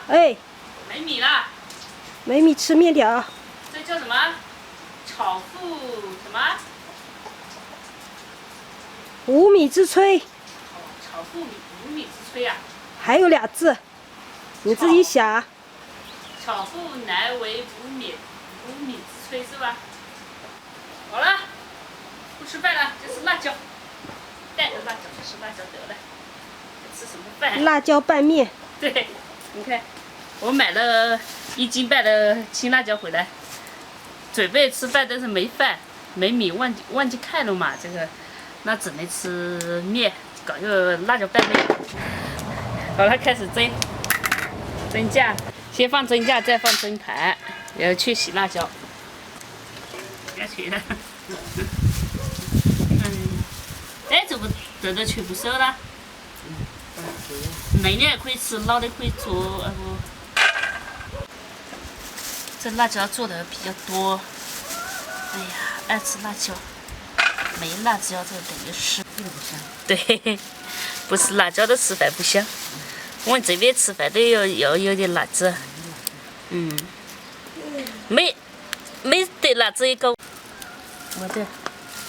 哎，没米了。没米吃面条。这叫什么？炒富什么？无米之炊。哦，炒富无米之炊啊。还有俩字，你自己想。炒富乃为无米之炊是吧？好了，不吃饭了，就吃辣椒，带着辣椒就吃辣椒得了。吃什么饭？辣椒拌面。对，你看，我买了1斤半的青辣椒回来，准备吃饭，但是没饭，没米，忘记看了嘛，这个，那只能吃面，搞个辣椒拌面。好了，开始蒸架，先放蒸架，再放蒸盘，然后去洗辣椒。别去了。哎，怎么得全部熟了？嫩的也可以吃，老的可以做，这辣椒做的比较多。哎呀，爱吃辣椒，没辣椒这等于是不香。对，不吃辣椒的吃饭不香。我们这边吃饭都要有点辣子。没得辣子一个。我的，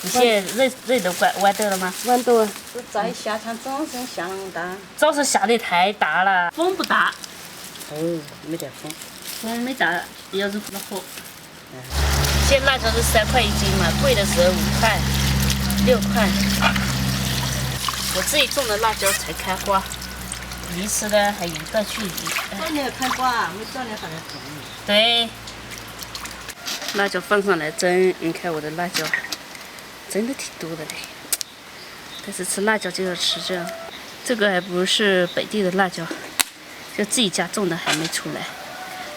你现在肉都豌豆了吗？豌豆。这在下场早上下那么大。早上下得太大了，风不大。哦，没得风。风没大，要是不火。现在辣椒是3块1斤嘛，贵的时候5块、6块。我自己种的辣椒才开花，离吃呢还有一段距离。早年开花，没早年还在种。对。辣椒放上来蒸，你看我的辣椒真的挺多的嘞。但是吃辣椒就要吃这样，这个还不是本地的辣椒，就自己家种的还没出来，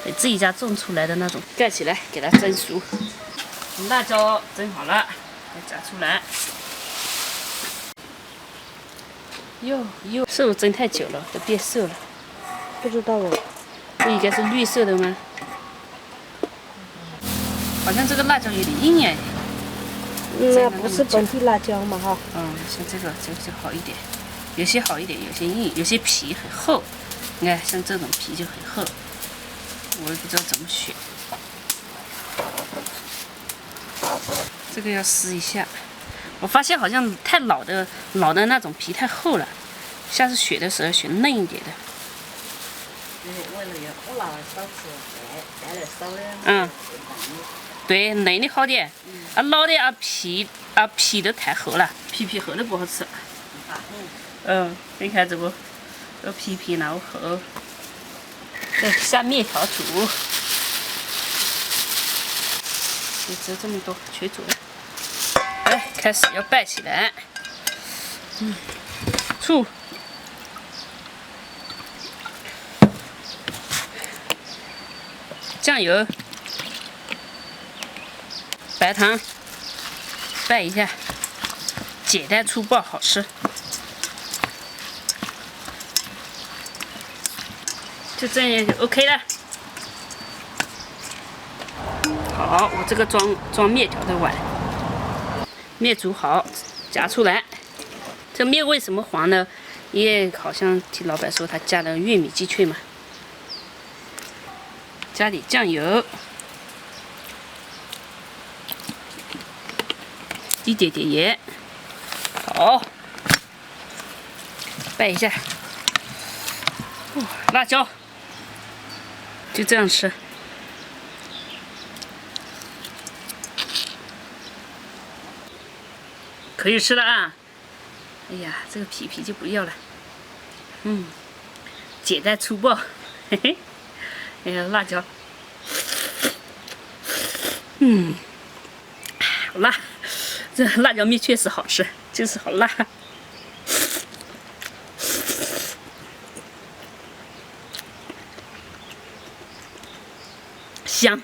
得自己家种出来的那种。盖起来给它蒸熟。辣椒蒸好了，再夹出来。哟，是不是蒸太久了都变色了？不知道哦。不应该是绿色的吗？好像这个辣椒有点硬哎。那不是本地辣椒嘛哈。像这个就好一点，有些好一点，有些硬，有些皮很厚。你看，像这种皮就很厚，我也不知道怎么选。这个要撕一下，我发现好像太老的那种皮太厚了，下次选的时候选嫩一点的。为了要不辣少吃，带来少的。对，嫩的好点，老的皮都太厚了，皮厚的不好吃。你看这不，这皮那么厚。再下面条煮，就只有这么多，全煮了。来，开始要拌起来。醋。酱油。白糖，拌一下，简单粗暴好吃。就这样就 OK 了。好，我这个装面条的碗，面煮好，夹出来。这面为什么黄呢？因为好像听老板说他加了玉米鸡脆嘛。加点酱油。一点点盐，好，拌一下。辣椒，就这样吃。可以吃了啊！哎呀，这个皮就不要了。简单粗暴，嘿嘿。哎呀，辣椒，好辣。这辣椒面确实好吃，就是好辣。香。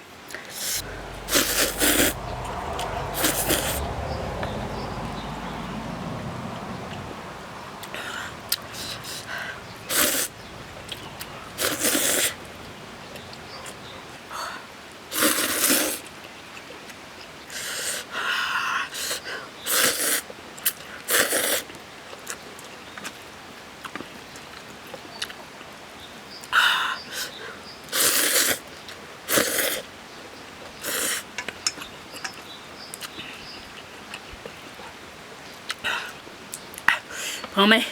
好没？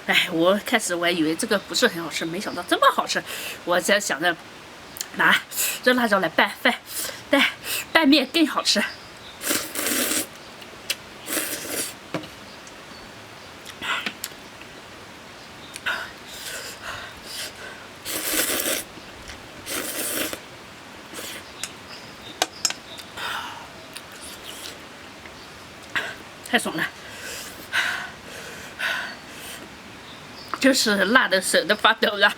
哎，我开始我还以为这个不是很好吃，没想到这么好吃。我在想着拿这辣椒来拌饭，拌面更好吃。太爽了，就是辣的手都发抖了。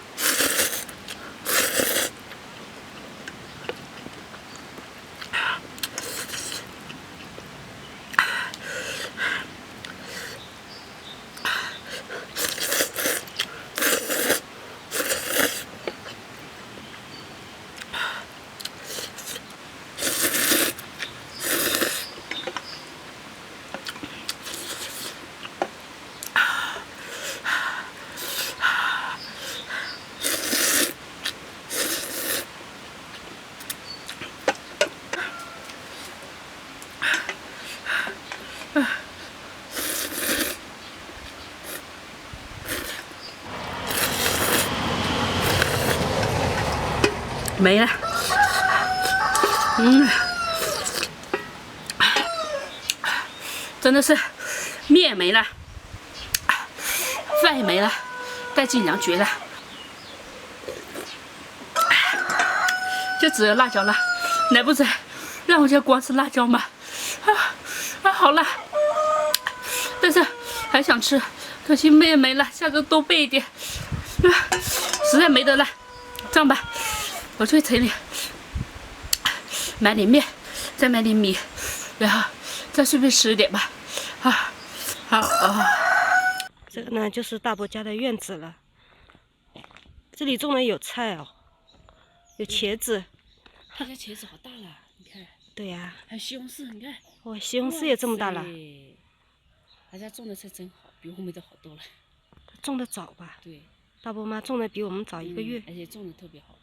没了，真的是面没了，饭也没了，带劲娘绝了，就只有辣椒了，来不及，让我就光吃辣椒嘛，好辣，但是还想吃，可惜面也没了，下次多备一点，实在没得了，这样吧。我去城里买点面，再买点米，然后再顺便吃一点吧。这个呢就是大伯家的院子了，这里种的有菜哦，有茄子。他家茄子好大了，你看。对呀、还有西红柿，你看。哇，西红柿也这么大了。他家种的菜真好，比后面的好多了。种的早吧？对。大伯妈种的比我们早1个月。而且种的特别好。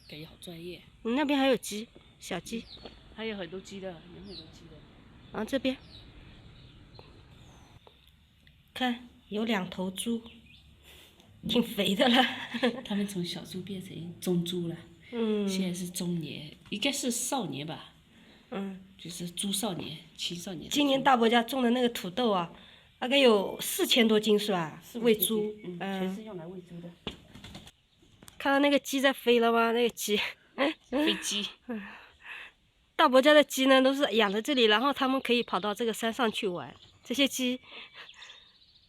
感觉好专业。你那边还有鸡，小鸡，还有很多鸡的，有很多鸡的。然后这边，看有2头猪，挺肥的了。他们从小猪变成中猪了。现在是中年，应该是少年吧。就是猪少年、青少年。今年大伯家种的那个土豆啊，大概有4000多斤是吧？喂猪。全是用来喂猪的。看到那个鸡在飞了吗？那个鸡，飞机。大伯家的鸡呢，都是养在这里，然后他们可以跑到这个山上去玩。这些鸡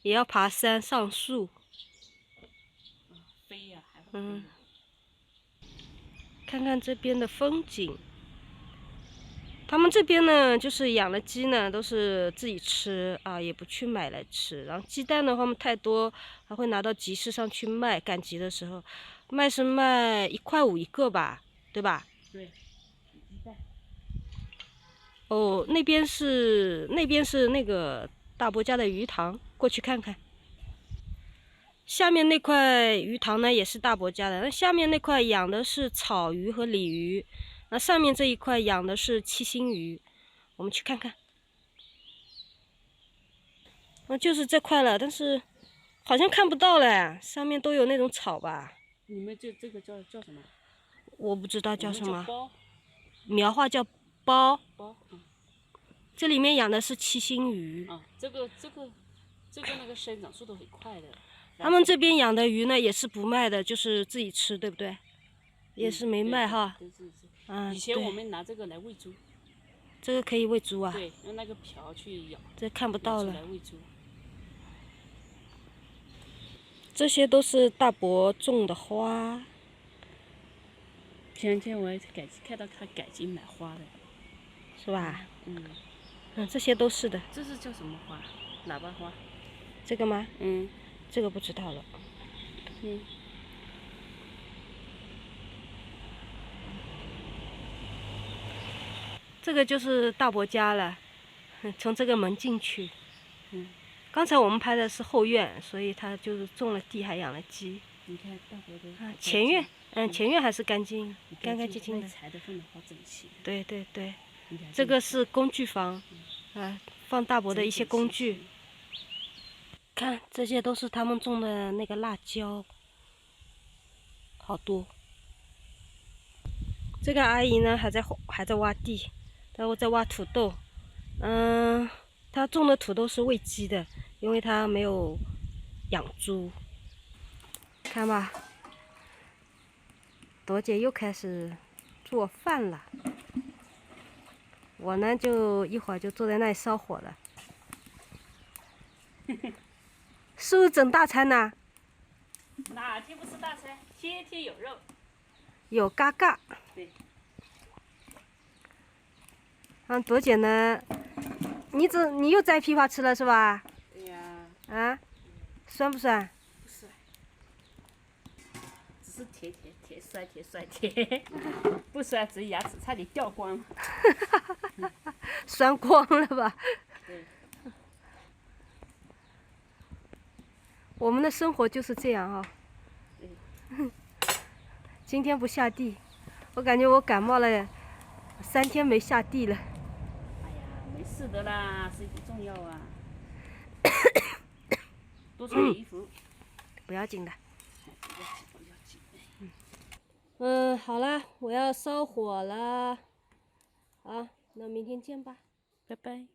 也要爬山上树。飞呀，还会飞。看看这边的风景。他们这边呢，就是养了鸡呢，都是自己吃啊，也不去买来吃。然后鸡蛋的话嘛太多，还会拿到集市上去卖。赶集的时候，卖是卖1块5一个吧，对吧？对。鸡蛋。哦，那边是那个大伯家的鱼塘，过去看看。下面那块鱼塘呢，也是大伯家的。那下面那块养的是草鱼和鲤鱼。那上面这一块养的是七星鱼，我们去看看。就是这块了，但是好像看不到了，上面都有那种草吧。你们这个叫什么？我不知道叫什么。包。苗话叫包。包。这里面养的是七星鱼。这个那个生长速度很快的。他们这边养的鱼呢，也是不卖的，就是自己吃，对不对？也是没卖哈。以前我们拿这个来喂猪。这个可以喂猪啊？对，用那个瓢去舀。这看不到了。来喂猪。这些都是大伯种的花。前两天我还看到他改进买花的。是吧？这些都是的。这是叫什么花？喇叭花。这个吗？这个不知道了。这个就是大伯家了，从这个门进去。刚才我们拍的是后院，所以他就是种了地，还养了鸡。你看大伯的。前院，前院还是干净，干干净净的。柴的放的好整齐。对对对，这个是工具房，放大伯的一些工具。看，这些都是他们种的那个辣椒，好多。这个阿姨呢还在挖地，然后在挖土豆。她种的土豆是喂鸡的，因为她没有养猪。看吧，朵姐又开始做饭了。我呢就一会儿就坐在那里烧火了。是不是整大餐呢？哪天不吃大餐？天天有肉。有嘎嘎。对。朵姐呢？你又摘枇杷吃了是吧？对呀。啊？酸不酸？不酸。只是甜酸，不酸，只是牙齿差点掉光了。酸光了吧？对。我们的生活就是这样啊。对。今天不下地，我感觉我感冒了，3天没下地了。哎呀，没事的啦，身体重要啊。多穿点衣服。不要紧的。不要紧。好了，我要烧火了。好，那明天见吧。拜拜。